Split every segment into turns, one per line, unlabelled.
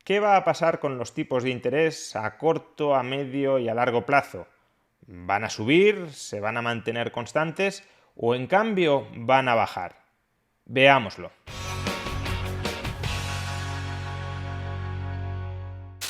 ¿Qué va a pasar con los tipos de interés a corto, a medio y a largo plazo? ¿Van a subir? ¿Se van a mantener constantes? ¿O en cambio van a bajar? Veámoslo.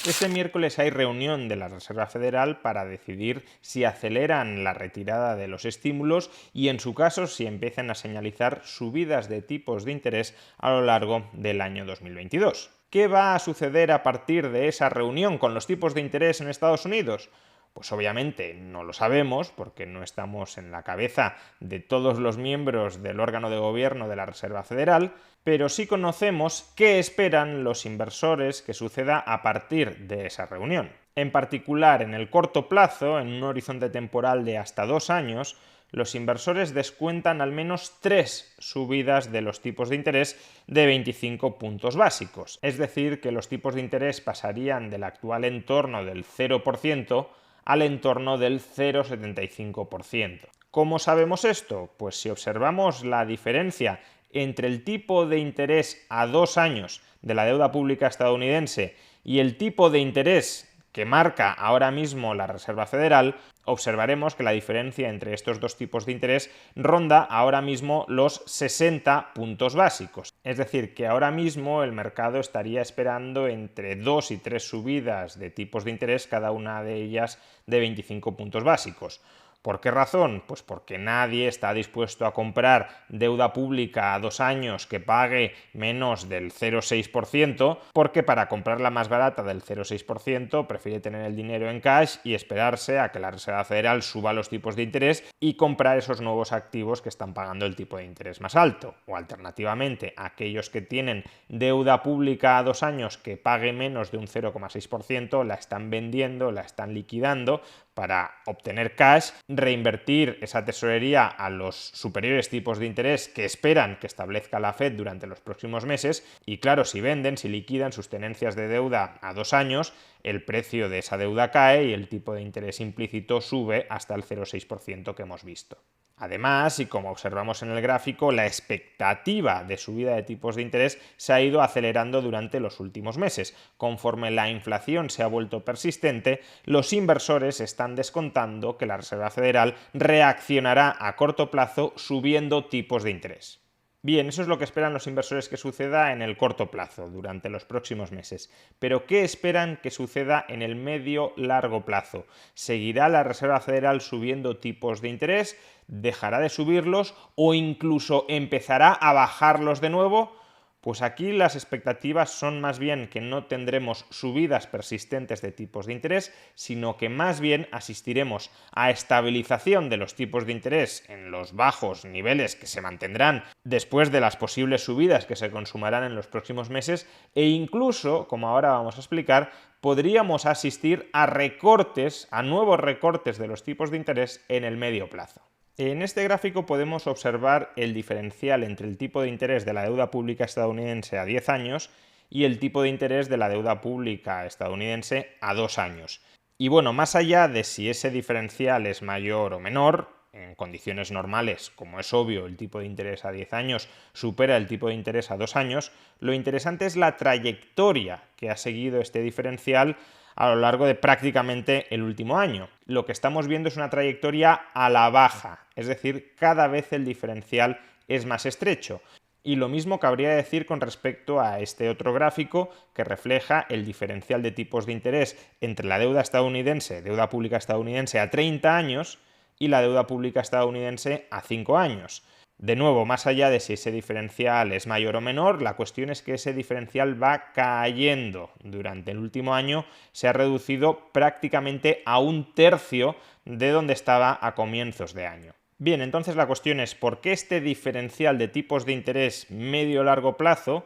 Este miércoles hay reunión de la Reserva Federal para decidir si aceleran la retirada de los estímulos y, en su caso, si empiezan a señalizar subidas de tipos de interés a lo largo del año 2022. ¿Qué va a suceder a partir de esa reunión con los tipos de interés en Estados Unidos? Pues obviamente no lo sabemos porque no estamos en la cabeza de todos los miembros del órgano de gobierno de la Reserva Federal, pero sí conocemos qué esperan los inversores que suceda a partir de esa reunión. En particular, en el corto plazo, en un horizonte temporal de hasta 2 años, los inversores descuentan al menos 3 subidas de los tipos de interés de 25 puntos básicos. Es decir, que los tipos de interés pasarían del actual entorno del 0% al entorno del 0,75%. ¿Cómo sabemos esto? Pues si observamos la diferencia entre el tipo de interés a 2 años de la deuda pública estadounidense y el tipo de interés que marca ahora mismo la Reserva Federal, observaremos que la diferencia entre estos dos tipos de interés ronda ahora mismo los 60 puntos básicos. Es decir, que ahora mismo el mercado estaría esperando entre 2 y 3 subidas de tipos de interés, cada una de ellas de 25 puntos básicos. ¿Por qué razón? Pues porque nadie está dispuesto a comprar deuda pública a 2 años que pague menos del 0,6%, porque para comprarla más barata del 0,6% prefiere tener el dinero en cash y esperarse a que la Reserva Federal suba los tipos de interés y comprar esos nuevos activos que están pagando el tipo de interés más alto. O alternativamente, aquellos que tienen deuda pública a 2 años que pague menos de un 0,6%, la están vendiendo, la están liquidando para obtener cash, reinvertir esa tesorería a los superiores tipos de interés que esperan que establezca la Fed durante los próximos meses, y claro, si venden, si liquidan sus tenencias de deuda a 2 años, el precio de esa deuda cae y el tipo de interés implícito sube hasta el 0,6% que hemos visto. Además, y como observamos en el gráfico, la expectativa de subida de tipos de interés se ha ido acelerando durante los últimos meses. Conforme la inflación se ha vuelto persistente, los inversores están descontando que la Reserva Federal reaccionará a corto plazo subiendo tipos de interés. Bien, eso es lo que esperan los inversores que suceda en el corto plazo, durante los próximos meses. Pero ¿qué esperan que suceda en el medio-largo plazo? ¿Seguirá la Reserva Federal subiendo tipos de interés? ¿Dejará de subirlos? ¿O incluso empezará a bajarlos de nuevo? Pues aquí las expectativas son más bien que no tendremos subidas persistentes de tipos de interés, sino que más bien asistiremos a estabilización de los tipos de interés en los bajos niveles que se mantendrán después de las posibles subidas que se consumarán en los próximos meses, e incluso, como ahora vamos a explicar, podríamos asistir a recortes, a nuevos recortes de los tipos de interés en el medio plazo. En este gráfico podemos observar el diferencial entre el tipo de interés de la deuda pública estadounidense a 10 años y el tipo de interés de la deuda pública estadounidense a 2 años. Y bueno, más allá de si ese diferencial es mayor o menor, en condiciones normales, como es obvio, el tipo de interés a 10 años supera el tipo de interés a 2 años, lo interesante es la trayectoria que ha seguido este diferencial a lo largo de prácticamente el último año. Lo que estamos viendo es una trayectoria a la baja, es decir, cada vez el diferencial es más estrecho. Y lo mismo cabría decir con respecto a este otro gráfico que refleja el diferencial de tipos de interés entre la deuda estadounidense, deuda pública estadounidense a 30 años y la deuda pública estadounidense a 5 años. De nuevo, más allá de si ese diferencial es mayor o menor, la cuestión es que ese diferencial va cayendo. Durante el último año se ha reducido prácticamente a 1/3 de donde estaba a comienzos de año. Bien, entonces la cuestión es ¿por qué este diferencial de tipos de interés medio-largo plazo,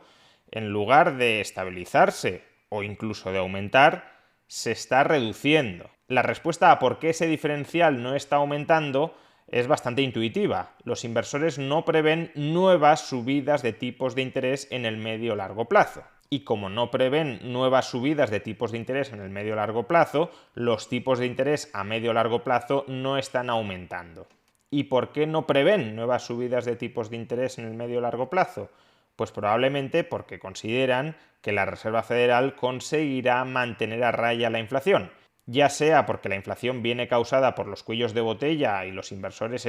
en lugar de estabilizarse o incluso de aumentar, se está reduciendo? La respuesta a por qué ese diferencial no está aumentando es bastante intuitiva. Los inversores no prevén nuevas subidas de tipos de interés en el medio-largo plazo. Y como no prevén nuevas subidas de tipos de interés en el medio-largo plazo, los tipos de interés a medio-largo plazo no están aumentando. ¿Y por qué no prevén nuevas subidas de tipos de interés en el medio-largo plazo? Pues probablemente porque consideran que la Reserva Federal conseguirá mantener a raya la inflación, ya sea porque la inflación viene causada por los cuellos de botella y los inversores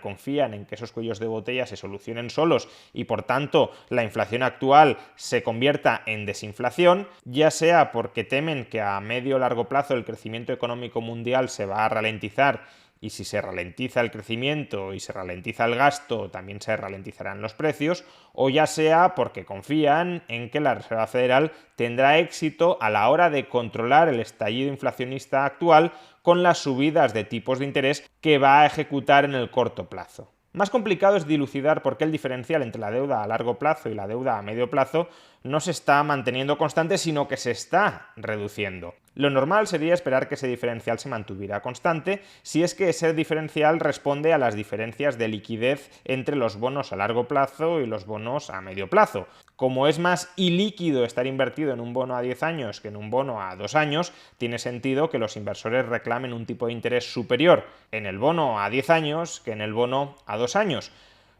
confían en que esos cuellos de botella se solucionen solos y por tanto la inflación actual se convierta en desinflación, ya sea porque temen que a medio o largo plazo el crecimiento económico mundial se va a ralentizar y si se ralentiza el crecimiento y se ralentiza el gasto, también se ralentizarán los precios, o ya sea porque confían en que la Reserva Federal tendrá éxito a la hora de controlar el estallido inflacionista actual con las subidas de tipos de interés que va a ejecutar en el corto plazo. Más complicado es dilucidar por qué el diferencial entre la deuda a largo plazo y la deuda a medio plazo no se está manteniendo constante, sino que se está reduciendo. Lo normal sería esperar que ese diferencial se mantuviera constante si es que ese diferencial responde a las diferencias de liquidez entre los bonos a largo plazo y los bonos a medio plazo. Como es más ilíquido estar invertido en un bono a 10 años que en un bono a 2 años, tiene sentido que los inversores reclamen un tipo de interés superior en el bono a 10 años que en el bono a 2 años.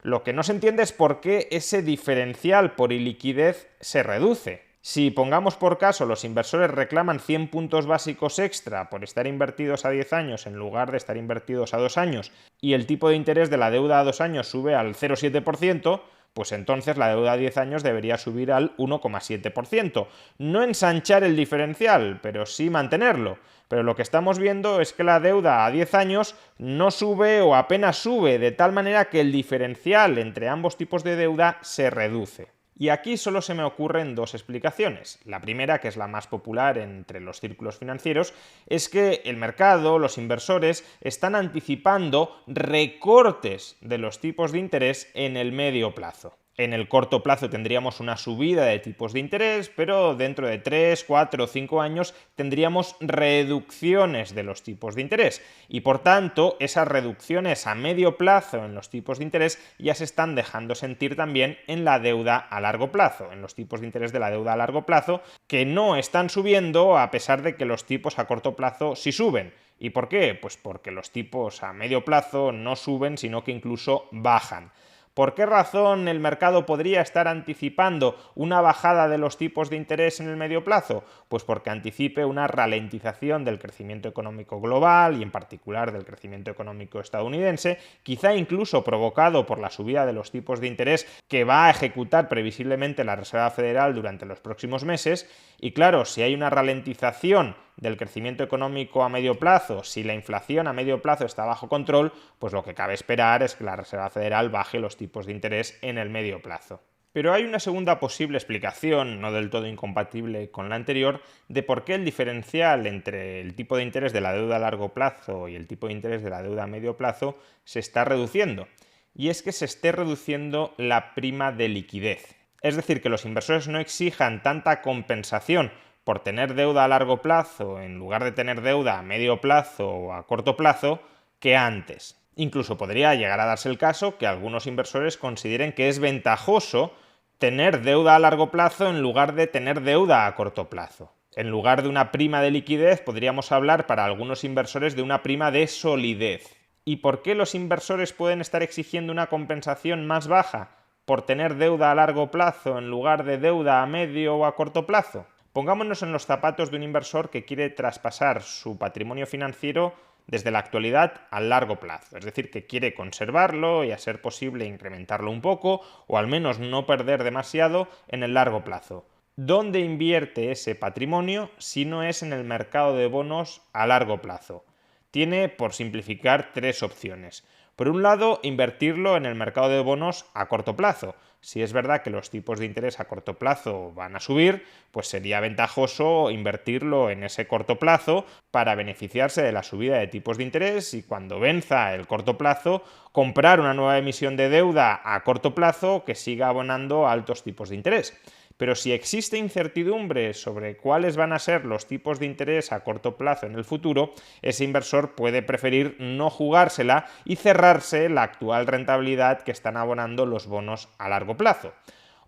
Lo que no se entiende es por qué ese diferencial por iliquidez se reduce. Si pongamos por caso los inversores reclaman 100 puntos básicos extra por estar invertidos a 10 años en lugar de estar invertidos a 2 años y el tipo de interés de la deuda a 2 años sube al 0,7%, pues entonces la deuda a 10 años debería subir al 1,7%. No ensanchar el diferencial, pero sí mantenerlo. Pero lo que estamos viendo es que la deuda a 10 años no sube o apenas sube, de tal manera que el diferencial entre ambos tipos de deuda se reduce. Y aquí solo se me ocurren dos explicaciones. La primera, que es la más popular entre los círculos financieros, es que el mercado, los inversores, están anticipando recortes de los tipos de interés en el medio plazo. En el corto plazo tendríamos una subida de tipos de interés, pero dentro de 3, 4 o 5 años tendríamos reducciones de los tipos de interés. Y por tanto, esas reducciones a medio plazo en los tipos de interés ya se están dejando sentir también en la deuda a largo plazo, en los tipos de interés de la deuda a largo plazo, que no están subiendo a pesar de que los tipos a corto plazo sí suben. ¿Y por qué? Pues porque los tipos a medio plazo no suben, sino que incluso bajan. ¿Por qué razón el mercado podría estar anticipando una bajada de los tipos de interés en el medio plazo? Pues porque anticipe una ralentización del crecimiento económico global y en particular del crecimiento económico estadounidense, quizá incluso provocado por la subida de los tipos de interés que va a ejecutar previsiblemente la Reserva Federal durante los próximos meses. Y claro, si hay una ralentización del crecimiento económico a medio plazo, si la inflación a medio plazo está bajo control, pues lo que cabe esperar es que la Reserva Federal baje los tipos de interés en el medio plazo. Pero hay una segunda posible explicación, no del todo incompatible con la anterior, de por qué el diferencial entre el tipo de interés de la deuda a largo plazo y el tipo de interés de la deuda a medio plazo se está reduciendo. Y es que se esté reduciendo la prima de liquidez. Es decir, que los inversores no exijan tanta compensación por tener deuda a largo plazo en lugar de tener deuda a medio plazo o a corto plazo que antes. Incluso podría llegar a darse el caso que algunos inversores consideren que es ventajoso tener deuda a largo plazo en lugar de tener deuda a corto plazo. En lugar de una prima de liquidez, podríamos hablar para algunos inversores de una prima de solidez. ¿Y por qué los inversores pueden estar exigiendo una compensación más baja por tener deuda a largo plazo en lugar de deuda a medio o a corto plazo? Pongámonos en los zapatos de un inversor que quiere traspasar su patrimonio financiero desde la actualidad al largo plazo, es decir, que quiere conservarlo y a ser posible incrementarlo un poco o al menos no perder demasiado en el largo plazo. ¿Dónde invierte ese patrimonio si no es en el mercado de bonos a largo plazo? Tiene, por simplificar, tres opciones. Por un lado, invertirlo en el mercado de bonos a corto plazo. Si es verdad que los tipos de interés a corto plazo van a subir, pues sería ventajoso invertirlo en ese corto plazo para beneficiarse de la subida de tipos de interés y cuando venza el corto plazo, comprar una nueva emisión de deuda a corto plazo que siga abonando a altos tipos de interés. Pero si existe incertidumbre sobre cuáles van a ser los tipos de interés a corto plazo en el futuro, ese inversor puede preferir no jugársela y cerrarse la actual rentabilidad que están abonando los bonos a largo plazo.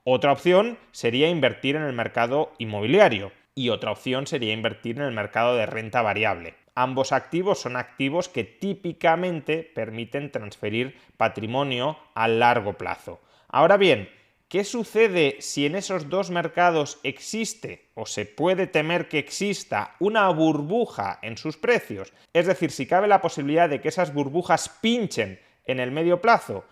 Otra opción sería invertir en el mercado inmobiliario y otra opción sería invertir en el mercado de renta variable. Ambos activos son activos que típicamente permiten transferir patrimonio a largo plazo. Ahora bien, ¿Qué sucede si en esos dos mercados existe o se puede temer que exista una burbuja en sus precios? Es decir, si cabe la posibilidad de que esas burbujas pinchen en el medio plazo,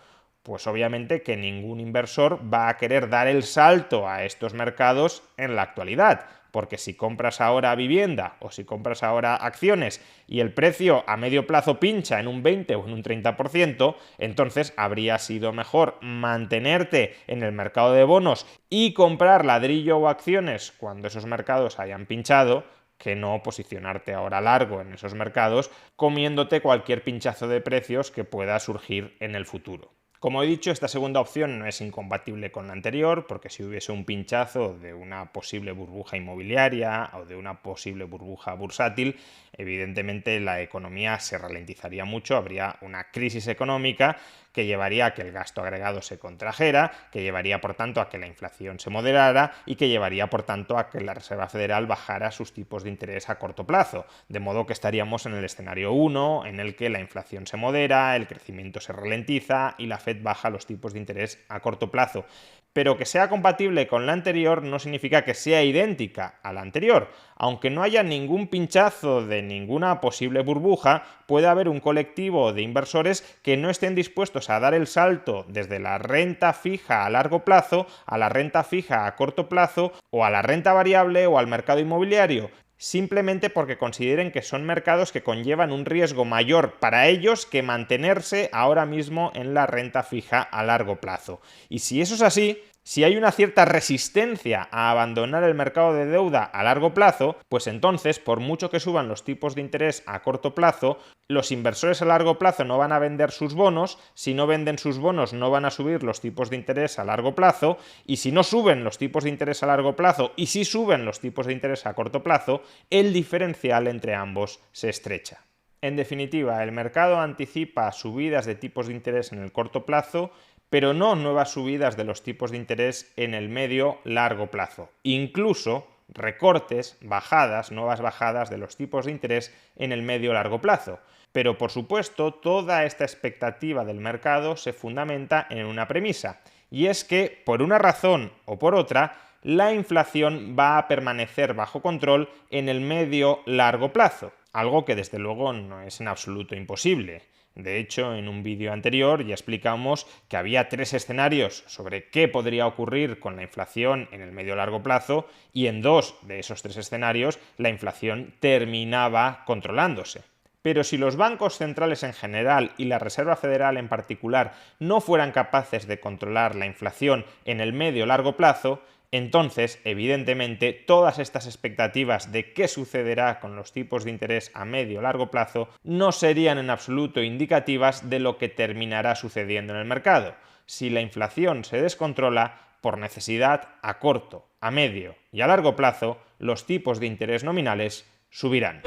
pues obviamente que ningún inversor va a querer dar el salto a estos mercados en la actualidad, porque si compras ahora vivienda o si compras ahora acciones y el precio a medio plazo pincha en un 20 o en un 30%, entonces habría sido mejor mantenerte en el mercado de bonos y comprar ladrillo o acciones cuando esos mercados hayan pinchado, que no posicionarte ahora largo en esos mercados comiéndote cualquier pinchazo de precios que pueda surgir en el futuro. Como he dicho, esta segunda opción no es incompatible con la anterior, porque si hubiese un pinchazo de una posible burbuja inmobiliaria o de una posible burbuja bursátil, evidentemente la economía se ralentizaría mucho, habría una crisis económica que llevaría a que el gasto agregado se contrajera, que llevaría por tanto a que la inflación se moderara y que llevaría por tanto a que la Reserva Federal bajara sus tipos de interés a corto plazo, de modo que estaríamos en el escenario 1, en el que la inflación se modera, el crecimiento se ralentiza y la Fed baja los tipos de interés a corto plazo. Pero que sea compatible con la anterior no significa que sea idéntica a la anterior. Aunque no haya ningún pinchazo de ninguna posible burbuja, puede haber un colectivo de inversores que no estén dispuestos a dar el salto desde la renta fija a largo plazo a la renta fija a corto plazo o a la renta variable o al mercado inmobiliario, simplemente porque consideren que son mercados que conllevan un riesgo mayor para ellos que mantenerse ahora mismo en la renta fija a largo plazo. Y si eso es así, si hay una cierta resistencia a abandonar el mercado de deuda a largo plazo, pues entonces, por mucho que suban los tipos de interés a corto plazo, los inversores a largo plazo no van a vender sus bonos, si no venden sus bonos no van a subir los tipos de interés a largo plazo, y si no suben los tipos de interés a largo plazo y si suben los tipos de interés a corto plazo, el diferencial entre ambos se estrecha. En definitiva, el mercado anticipa subidas de tipos de interés en el corto plazo, pero no nuevas subidas de los tipos de interés en el medio-largo plazo. Incluso recortes, bajadas, nuevas bajadas de los tipos de interés en el medio-largo plazo. Pero, por supuesto, toda esta expectativa del mercado se fundamenta en una premisa, y es que, por una razón o por otra, la inflación va a permanecer bajo control en el medio-largo plazo, algo que desde luego no es en absoluto imposible. De hecho, en un vídeo anterior ya explicamos que había 3 escenarios sobre qué podría ocurrir con la inflación en el medio-largo plazo y en 2 de esos 3 escenarios la inflación terminaba controlándose. Pero si los bancos centrales en general y la Reserva Federal en particular no fueran capaces de controlar la inflación en el medio-largo plazo, entonces, evidentemente, todas estas expectativas de qué sucederá con los tipos de interés a medio o largo plazo no serían en absoluto indicativas de lo que terminará sucediendo en el mercado. Si la inflación se descontrola, por necesidad, a corto, a medio y a largo plazo, los tipos de interés nominales subirán.